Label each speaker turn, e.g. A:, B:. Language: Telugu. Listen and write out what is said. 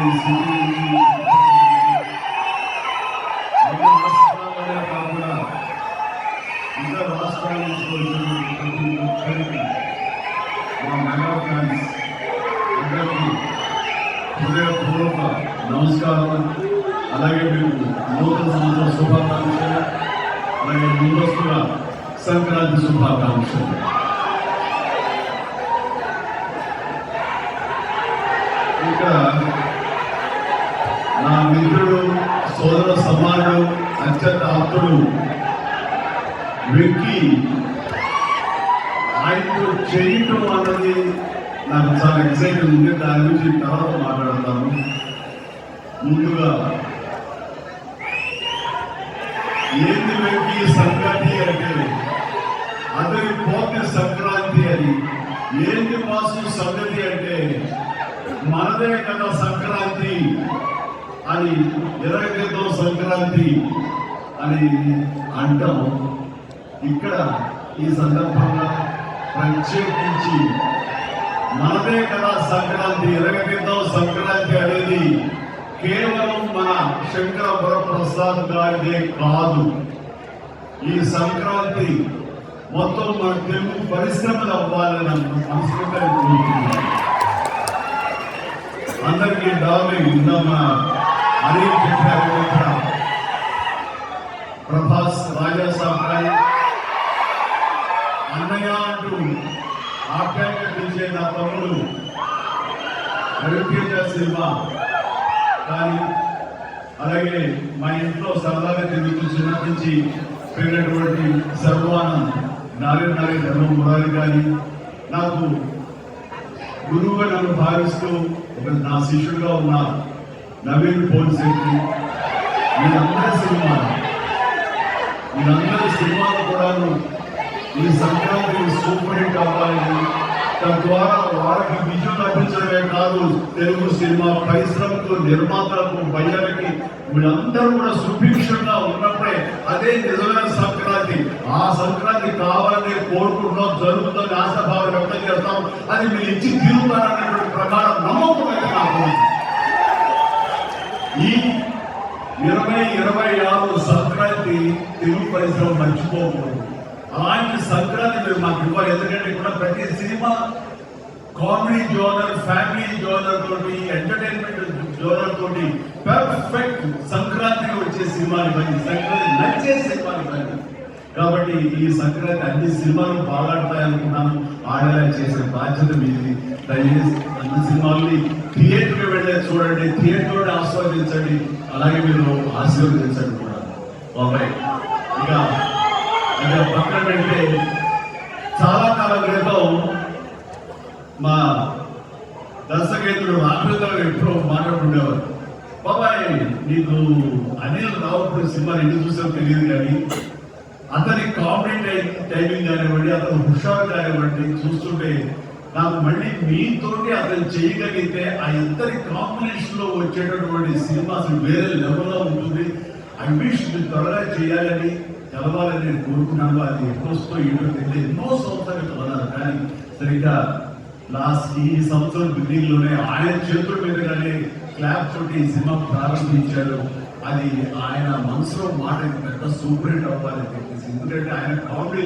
A: ఈ సిటీ రాష్ట్రాలనే కాకుండా ఇతర రాష్ట్రాల నుంచి వచ్చిన ప్రతి ఒక్కరికి మా మెగా ఫ్యాన్స్ అందరికీ హృదయపూర్వక నమస్కారం. అలాగే మీకు నూతన సంవత్సర శుభాకాంక్షలు, అలాగే ముందస్తుగా సంక్రాంతి శుభాకాంక్షలు. ఇంకా నా మిత్రుడు, సోదర సమానుడు, అత్యంత ఆప్తుడు వెక్కి ఆయనతో చేయటం అన్నది నాకు చాలా ఎక్సైటింగ్ ఉంది. దాని గురించి తర్వాత మాట్లాడతాను. ముందుగా ఏంది వెక్కి సంక్రాంతి అంటే అతని పోతే సంక్రాంతి అని, ఏంది మాసు సంగతి అంటే మనదే కదా సంక్రాంతి అని, 29వ సంక్రాంతి అని అంటాం. ఇక్కడ ఈ సందర్భంగా ప్రత్యేకించి మనదే కదా సంక్రాంతి, 29వ సంక్రాంతి అనేది కేవలం మన శంకర వరప్రసాద్ గారిదే కాదు. ఈ సంక్రాంతి మొత్తం మన తెలుగు పరిశ్రమలు అవ్వాలని మనస్ఫూర్తిగా కోరుకుంటున్నాను. అందరికీ డార్లింగ్ ఇందామా అనిల్ చెప్పారు, ప్రభాస్ రాజా సాబ్రాయ్ అన్నయ్య అంటూ ఆప్యాయంగా పిలిచే నా తమ్ముడు రవితేజ సినిమా కానీ, అలాగే మా ఇంట్లో సరదాగా తిరుగుతూ చిన్నప్పటి నుంచి పెరిగినటువంటి సర్వానంద్ నారాయణ ధర్మ మురారి కానీ, నాకు గురువుగా నన్ను భావిస్తూ నా శిష్యుడిగా ఉన్న నవీన్ పోన్శెట్టి, వీళ్ళందరి సినిమాలు కూడాను ఈ సంక్రాంతి సూపర్ హిట్ అవ్వాలని, తద్వారా వారికి విజయం లభించడమే కాదు, తెలుగు సినిమా పరిశ్రమకు, నిర్మాతలకు, బయ్యలకి వీళ్ళందరూ కూడా సుభిక్షంగా ఉన్నప్పుడే అదే నిజమైన సంక్రాంతి. ఆ సంక్రాంతి కావాలని కోరుకుంటున్నాం, జరుగుతుందని ఆశాభావం వ్యక్తం చేస్తాం. అది మీరు ఇచ్చి తీరుతారనేటువంటి ప్రకారం నమ్మకం అయితే నాకు. ఈ 2026 సంక్రాంతి తెలుగు పరిశ్రమ మర్చిపోకూడదు. అలాంటి సంక్రాంతి మీరు మాకు ఇవ్వాలి. ఎందుకంటే కూడా ప్రతి cinema comedy genre, family genre తోటి, ఎంటర్టైన్మెంట్ జోనర్ తోటి పర్ఫెక్ట్ సంక్రాంతికి వచ్చే సినిమాలు ఇవ్వండి, సంక్రాంతి నచ్చే సినిమాలు ఇవ్వండి. కాబట్టి ఈ సంక్రాంతి అన్ని సినిమాలు బాగాడతాయనుకున్నాను. ఆడేలా చేసే బాధ్యత మీది. దయచేసి అన్ని సినిమాల్ని థియేటర్కి వెళ్ళే చూడండి, థియేటర్లో ఆస్వాదించండి, అలాగే మీరు ఆశీర్వదించండి కూడా. బాబాయ్ ఇక పక్కన పెడితే చాలా కాలం క్రితం మా దర్శకేంద్రుడు ఆంధ్రలో ఎప్పుడో మాట్లాడుతుండేవారు, బాబాయ్ నీకు అనిల్ రావుపూడి సినిమా ఎందుకు చూసావు తెలియదు కానీ అతని కామెడీ టైమింగ్ కానివ్వండి, అతను హుషారు కానివ్వండి చూస్తుంటే నాకు మళ్ళీ మీతోటి అతను చేయగలిగితే ఆ ఇద్దరి కాంబినేషన్ లో వచ్చేటటువంటి సినిమా అసలు వేరే లెవెల్లో ఉంటుంది. ఐ విష్ త్వరగా చేయాలని, తెలవాలని నేను కోరుకున్నాను. అది ఎప్పుడొస్తో ఏంటో తెలియదు, ఎన్నో సంవత్సరాలు చదవన్నారు. కానీ సరిగ్గా లాస్ట్ ఈ సంవత్సరం బిగినింగ్ లోనే ఆయన చేతుల మీదగానే క్లాప్ తోటి ఈ సినిమా ప్రారంభించారు. అది ఆయన మనసులో మాట పెద్ద సూపర్ హిట్ అవ్వాలని చెప్పేసి. ఎందుకంటే ఆయన కామెడీ